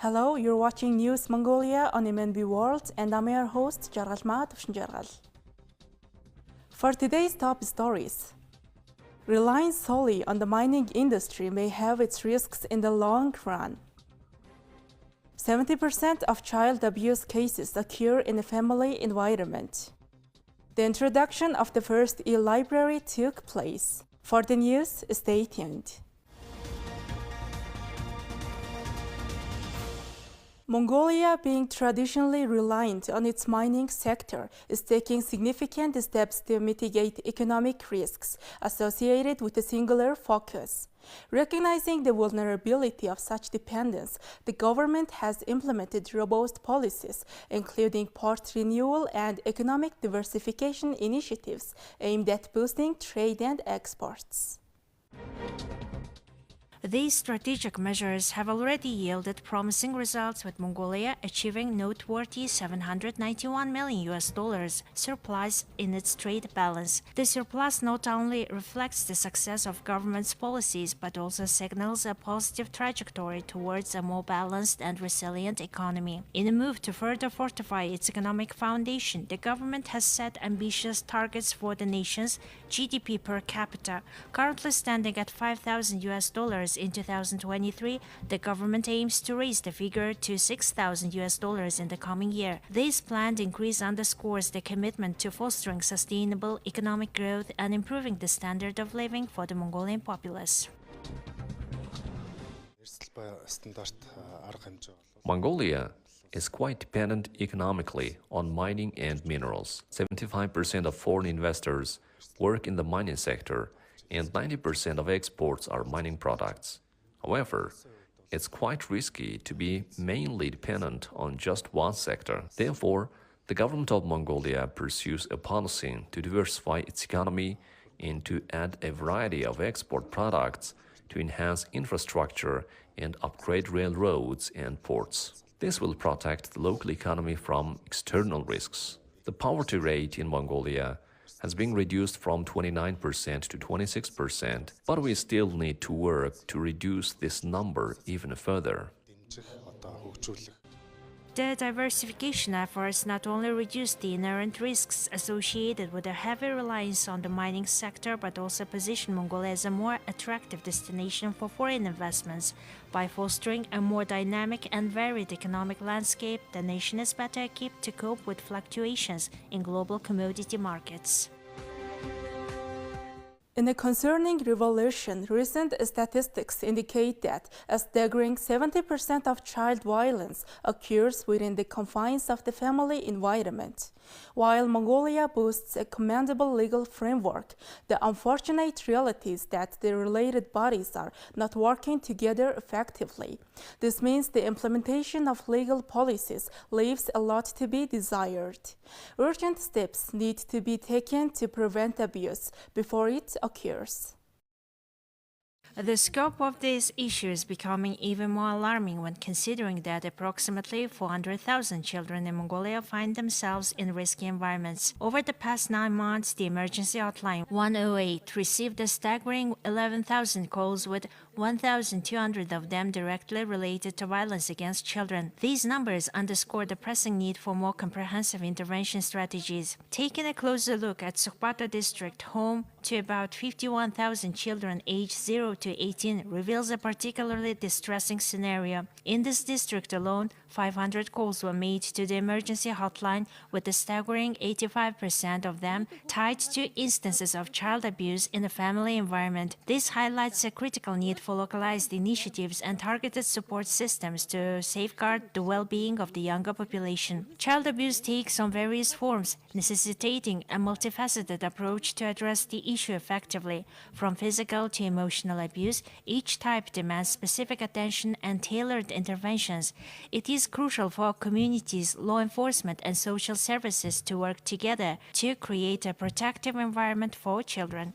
Hello, you're watching News Mongolia on MNB World, and I'm your host, Jargal Maat of Jargal. For today's top stories, relying solely on the mining industry may have its risks in the long run. 70% of child abuse cases occur in a family environment. The introduction of the first e-library took place. For the news, stay tuned. Mongolia, being traditionally reliant on its mining sector, is taking significant steps to mitigate economic risks associated with a singular focus. Recognizing the vulnerability of such dependence, the government has implemented robust policies, including port renewal and economic diversification initiatives aimed at boosting trade and exports. These strategic measures have already yielded promising results, with Mongolia achieving noteworthy $791 million surplus in its trade balance. The surplus not only reflects the success of government's policies, but also signals a positive trajectory towards a more balanced and resilient economy. In a move to further fortify its economic foundation, the government has set ambitious targets for the nation's GDP per capita, currently standing at $5,000 in 2023. The government aims to raise the figure to $6,000 in the coming year. This planned increase underscores the commitment to fostering sustainable economic growth and improving the standard of living for the Mongolian populace. Mongolia is quite dependent economically on mining and minerals. 75% of foreign investors work in the mining sector, and 90% of exports are mining products. However, it's quite risky to be mainly dependent on just one sector. Therefore, the government of Mongolia pursues a policy to diversify its economy and to add a variety of export products to enhance infrastructure and upgrade railroads and ports. This will protect the local economy from external risks. The poverty rate in Mongolia has been reduced from 29% to 26%, but we still need to work to reduce this number even further. The diversification efforts not only reduce the inherent risks associated with a heavy reliance on the mining sector, but also position Mongolia as a more attractive destination for foreign investments. By fostering a more dynamic and varied economic landscape, the nation is better equipped to cope with fluctuations in global commodity markets. In a concerning revelation, recent statistics indicate that a staggering 70% of child violence occurs within the confines of the family environment. While Mongolia boasts a commendable legal framework, the unfortunate reality is that the related bodies are not working together effectively. This means the implementation of legal policies leaves a lot to be desired. Urgent steps need to be taken to prevent abuse before it occurs. The scope of this issue is becoming even more alarming when considering that approximately 400,000 children in Mongolia find themselves in risky environments. Over the past 9 months, the emergency hotline 108 received a staggering 11,000 calls, with 1,200 of them directly related to violence against children. These numbers underscore the pressing need for more comprehensive intervention strategies. Taking a closer look at Sukhbata district, home to about 51,000 children aged 0 to 18, reveals a particularly distressing scenario. In this district alone, 500 calls were made to the emergency hotline, with a staggering 85% of them tied to instances of child abuse in the family environment. This highlights a critical need for localized initiatives and targeted support systems to safeguard the well-being of the younger population. Child abuse takes on various forms, necessitating a multifaceted approach to address the issue effectively. From physical to emotional abuse, each type demands specific attention and tailored interventions. It is crucial for communities, law enforcement, and social services to work together to create a protective environment for children.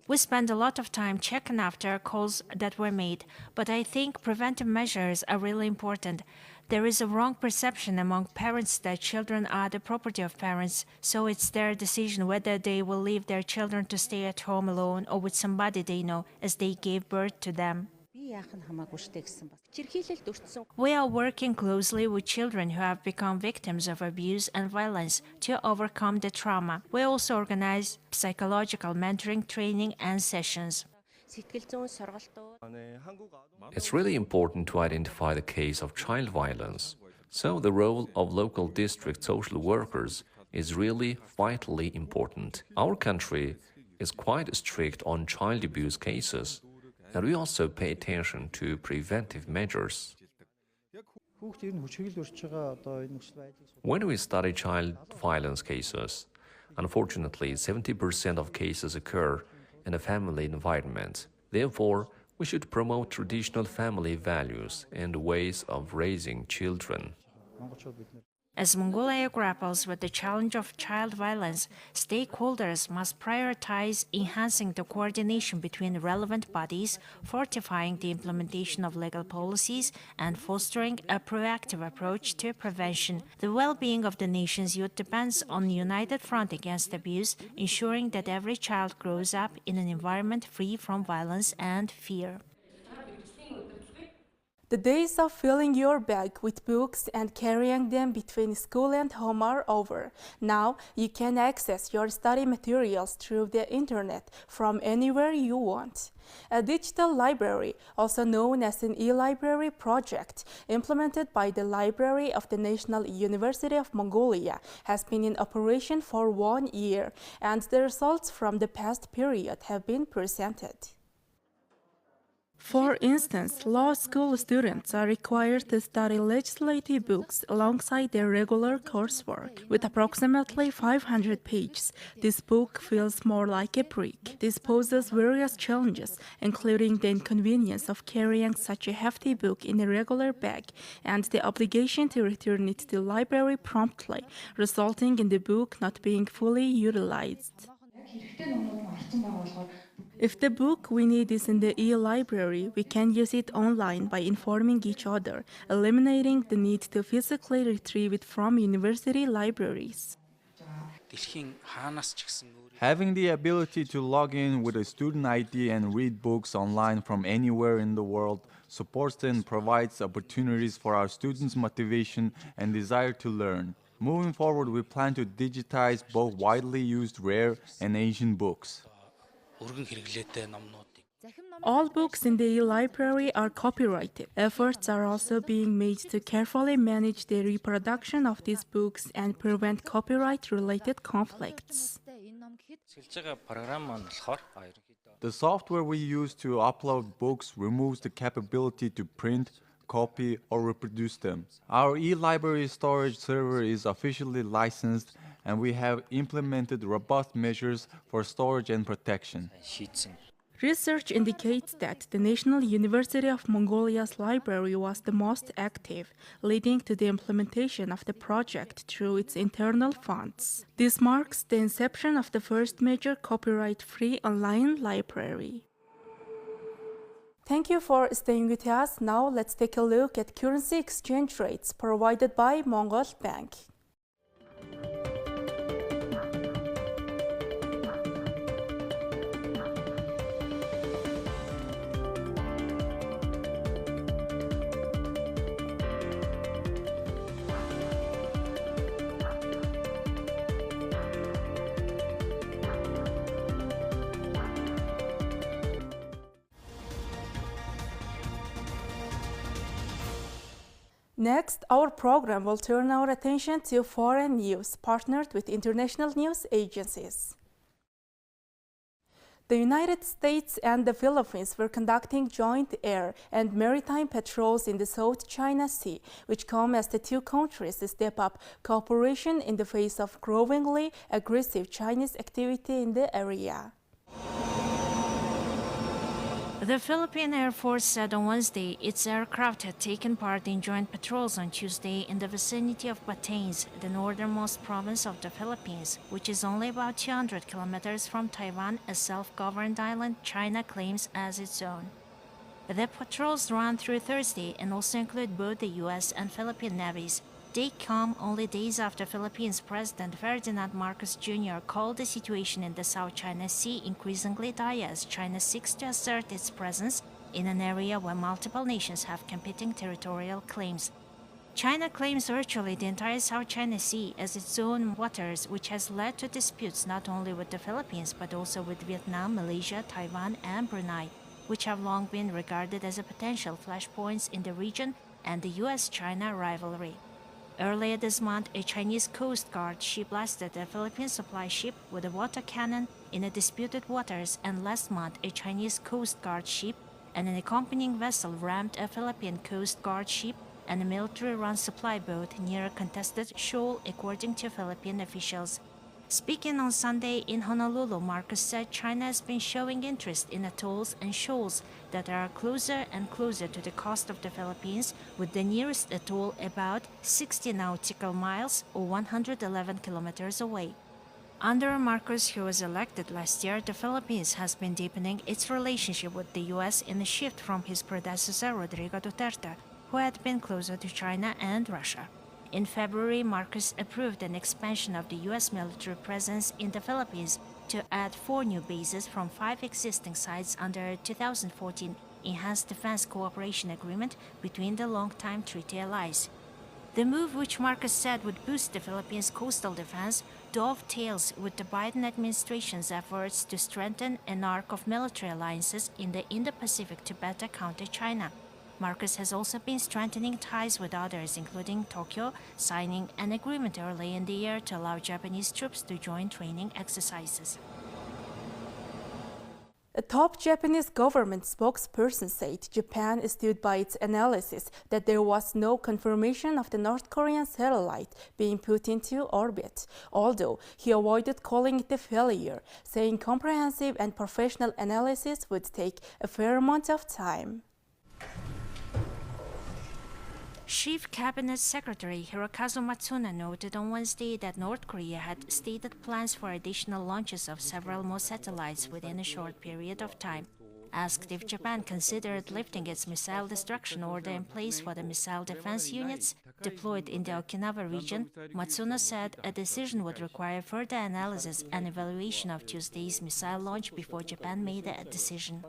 We spend a lot of time checking after calls that were made, but I think preventive measures are really important. There is a wrong perception among parents that children are the property of parents, so it's their decision whether they will leave their children to stay at home alone or with somebody they know, as they gave birth to them. We are working closely with children who have become victims of abuse and violence to overcome the trauma. We also organize psychological mentoring training and sessions. It's really important to identify the case of child violence. So the role of local district social workers is really vitally important. Our country is quite strict on child abuse cases, and we also pay attention to preventive measures. When we study child violence cases, unfortunately, 70% of cases occur in a family environment. Therefore, we should promote traditional family values and ways of raising children. As Mongolia grapples with the challenge of child violence, stakeholders must prioritize enhancing the coordination between relevant bodies, fortifying the implementation of legal policies, and fostering a proactive approach to prevention. The well-being of the nation's youth depends on a united front against abuse, ensuring that every child grows up in an environment free from violence and fear. The days of filling your bag with books and carrying them between school and home are over. Now you can access your study materials through the internet from anywhere you want. A digital library, also known as an e-library project, implemented by the Library of the National University of Mongolia, has been in operation for 1 year, and the results from the past period have been presented. For instance, law school students are required to study legislative books alongside their regular coursework. With approximately 500 pages, this book feels more like a brick. This poses various challenges, including the inconvenience of carrying such a hefty book in a regular bag and the obligation to return it to the library promptly, resulting in the book not being fully utilized. If the book we need is in the e-library, we can use it online by informing each other, eliminating the need to physically retrieve it from university libraries. Having the ability to log in with a student ID and read books online from anywhere in the world supports and provides opportunities for our students' motivation and desire to learn. Moving forward, we plan to digitize both widely used rare and ancient books. All books in the e-library are copyrighted. Efforts are also being made to carefully manage the reproduction of these books and prevent copyright-related conflicts. The software we use to upload books removes the capability to print, copy, or reproduce them. Our e-library storage server is officially licensed, and we have implemented robust measures for storage and protection. Research indicates that the National University of Mongolia's library was the most active, leading to the implementation of the project through its internal funds. This marks the inception of the first major copyright-free online library. Thank you for staying with us. Now let's take a look at currency exchange rates provided by Mongol Bank. Next, our program will turn our attention to foreign news partnered with international news agencies. The United States and the Philippines were conducting joint air and maritime patrols in the South China Sea, which come as the two countries step up cooperation in the face of growingly aggressive Chinese activity in the area. The Philippine Air Force said on Wednesday its aircraft had taken part in joint patrols on Tuesday in the vicinity of Batanes, the northernmost province of the Philippines, which is only about 200 kilometers from Taiwan, a self-governed island China claims as its own. The patrols ran through Thursday and also include both the U.S. and Philippine navies. They come only days after Philippines President Ferdinand Marcos Jr. called the situation in the South China Sea increasingly dire as China seeks to assert its presence in an area where multiple nations have competing territorial claims. China claims virtually the entire South China Sea as its own waters, which has led to disputes not only with the Philippines but also with Vietnam, Malaysia, Taiwan, and Brunei, which have long been regarded as a potential flashpoints in the region and the US-China rivalry. Earlier this month, a Chinese Coast Guard ship blasted a Philippine supply ship with a water cannon in a disputed waters, and last month, a Chinese Coast Guard ship and an accompanying vessel rammed a Philippine Coast Guard ship and a military-run supply boat near a contested shoal, according to Philippine officials. Speaking on Sunday in Honolulu, Marcos said China has been showing interest in atolls and shoals that are closer and closer to the coast of the Philippines, with the nearest atoll about 60 nautical miles or 111 kilometers away. Under Marcos, who was elected last year, the Philippines has been deepening its relationship with the US in a shift from his predecessor, Rodrigo Duterte, who had been closer to China and Russia. In February, Marcos approved an expansion of the U.S. military presence in the Philippines to add 4 new bases from 5 existing sites under a 2014 Enhanced Defense Cooperation Agreement between the longtime treaty allies. The move, which Marcos said would boost the Philippines' coastal defense, dovetails with the Biden administration's efforts to strengthen an arc of military alliances in the Indo-Pacific to better counter China. Marcos has also been strengthening ties with others, including Tokyo, signing an agreement early in the year to allow Japanese troops to join training exercises. A top Japanese government spokesperson said Japan stood by its analysis that there was no confirmation of the North Korean satellite being put into orbit, although he avoided calling it a failure, saying comprehensive and professional analysis would take a fair amount of time. Chief Cabinet Secretary Hirokazu Matsuno noted on Wednesday that North Korea had stated plans for additional launches of several more satellites within a short period of time. Asked if Japan considered lifting its missile destruction order in place for the missile defense units deployed in the Okinawa region, Matsuno said a decision would require further analysis and evaluation of Tuesday's missile launch before Japan made a decision.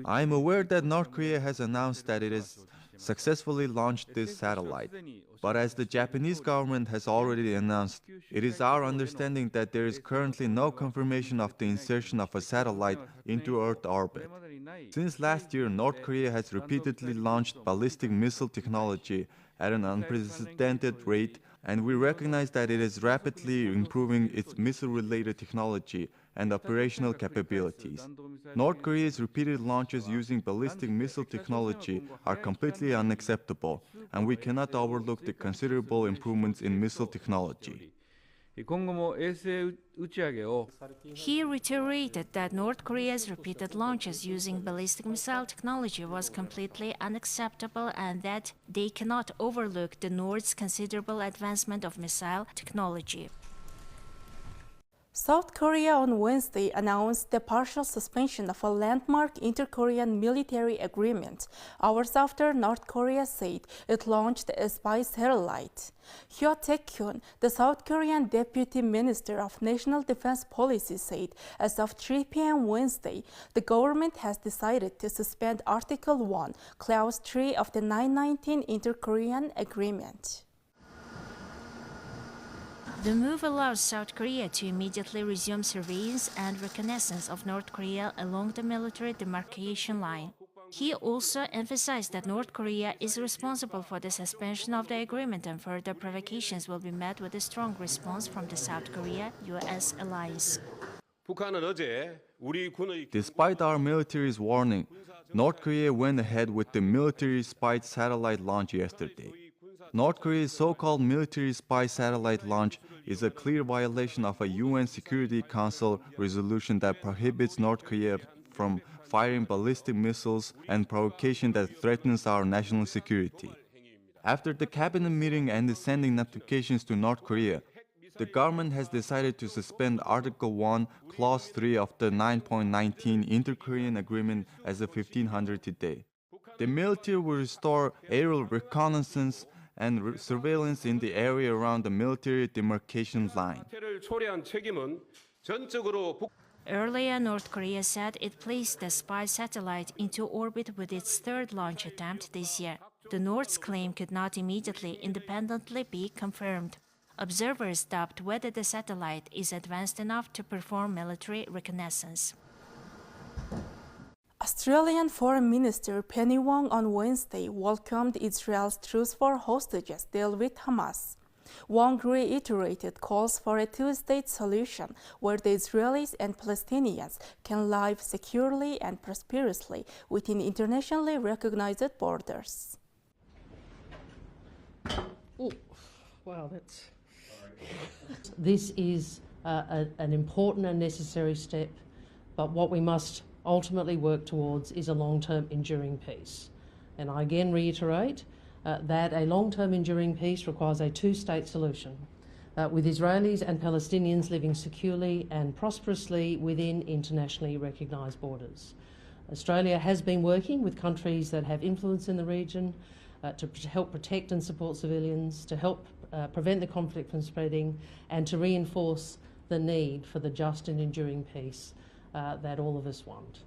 I am aware that North Korea has announced that it has successfully launched this satellite. But as the Japanese government has already announced, it is our understanding that there is currently no confirmation of the insertion of a satellite into Earth orbit. Since last year, North Korea has repeatedly launched ballistic missile technology at an unprecedented rate, and we recognize that it is rapidly improving its missile-related technology and operational capabilities. North Korea's repeated launches using ballistic missile technology are completely unacceptable, and we cannot overlook the considerable improvements in missile technology. He reiterated that North Korea's repeated launches using ballistic missile technology was completely unacceptable and that they cannot overlook the North's considerable advancement of missile technology. South Korea on Wednesday announced the partial suspension of a landmark inter-Korean military agreement, hours after North Korea said it launched a spy satellite. Hyo Taek-hyun, the South Korean Deputy Minister of National Defense Policy, said as of 3 p.m. Wednesday, the government has decided to suspend Article 1, Clause 3 of the 919 Inter-Korean Agreement. The move allows South Korea to immediately resume surveillance and reconnaissance of North Korea along the military demarcation line. He also emphasized that North Korea is responsible for the suspension of the agreement and further provocations will be met with a strong response from the South Korea-US alliance. Despite our military's warning, North Korea went ahead with the military spy satellite launch yesterday. North Korea's so-called military spy satellite launch is a clear violation of a UN Security Council resolution that prohibits North Korea from firing ballistic missiles and provocation that threatens our national security. After the cabinet meeting and sending notifications to North Korea, the government has decided to suspend Article 1, Clause 3 of the 9.19 Inter-Korean Agreement as of 1500 today. The military will restore aerial reconnaissance and surveillance in the area around the military demarcation line. Earlier, North Korea said it placed the spy satellite into orbit with its third launch attempt this year. The North's claim could not immediately independently be confirmed. Observers doubt whether the satellite is advanced enough to perform military reconnaissance. Australian Foreign Minister Penny Wong on Wednesday welcomed Israel's truce for hostages deal with Hamas. Wong reiterated calls for a two-state solution where the Israelis and Palestinians can live securely and prosperously within internationally recognized borders. Oh, wow, that's... This is an important and necessary step, but what we must ultimately work towards is a long-term enduring peace. And I again reiterate that a long-term enduring peace requires a two-state solution, with Israelis and Palestinians living securely and prosperously within internationally recognised borders. Australia has been working with countries that have influence in the region to help protect and support civilians, to help prevent the conflict from spreading, and to reinforce the need for the just and enduring peace that all of us want.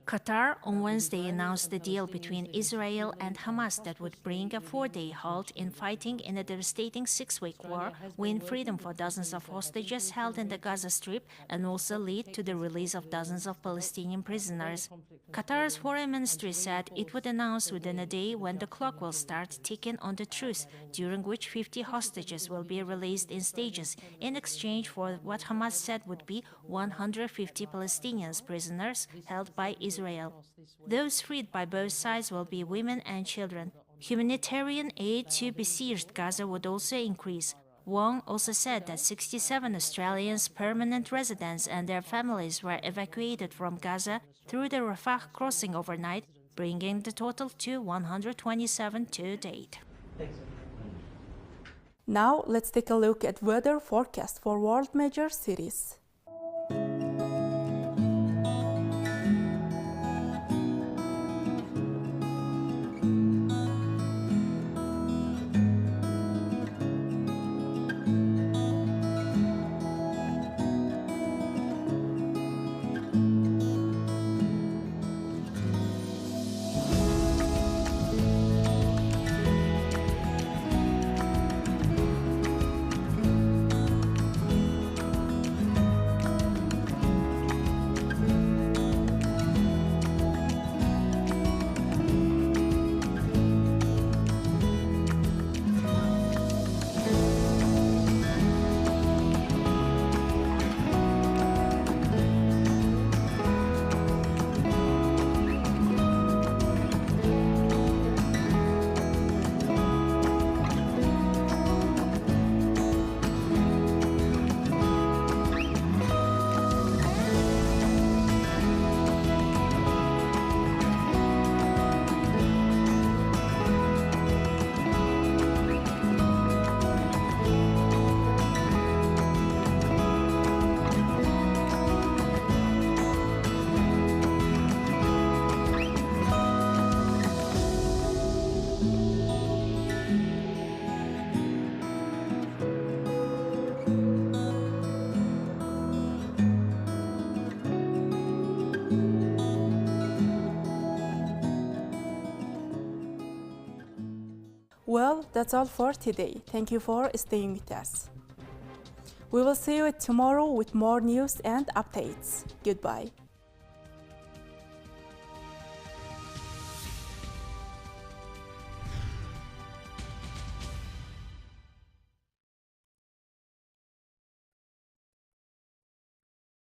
Qatar on Wednesday announced the deal between Israel and Hamas that would bring a 4-day halt in fighting in a devastating 6-week war, win freedom for dozens of hostages held in the Gaza Strip, and also lead to the release of dozens of Palestinian prisoners. Qatar's foreign ministry said it would announce within a day when the clock will start ticking on the truce, during which 50 hostages will be released in stages in exchange for what Hamas said would be 150 Palestinians prisoners held by Israel. Those freed by both sides will be women and children. Humanitarian aid to besieged Gaza would also increase. Wong also said that 67 Australians' permanent residents and their families were evacuated from Gaza through the Rafah crossing overnight, bringing the total to 127 to date. Now let's take a look at weather forecast for world major cities. Well, that's all for today. Thank you for staying with us. We will see you tomorrow with more news and updates. Goodbye.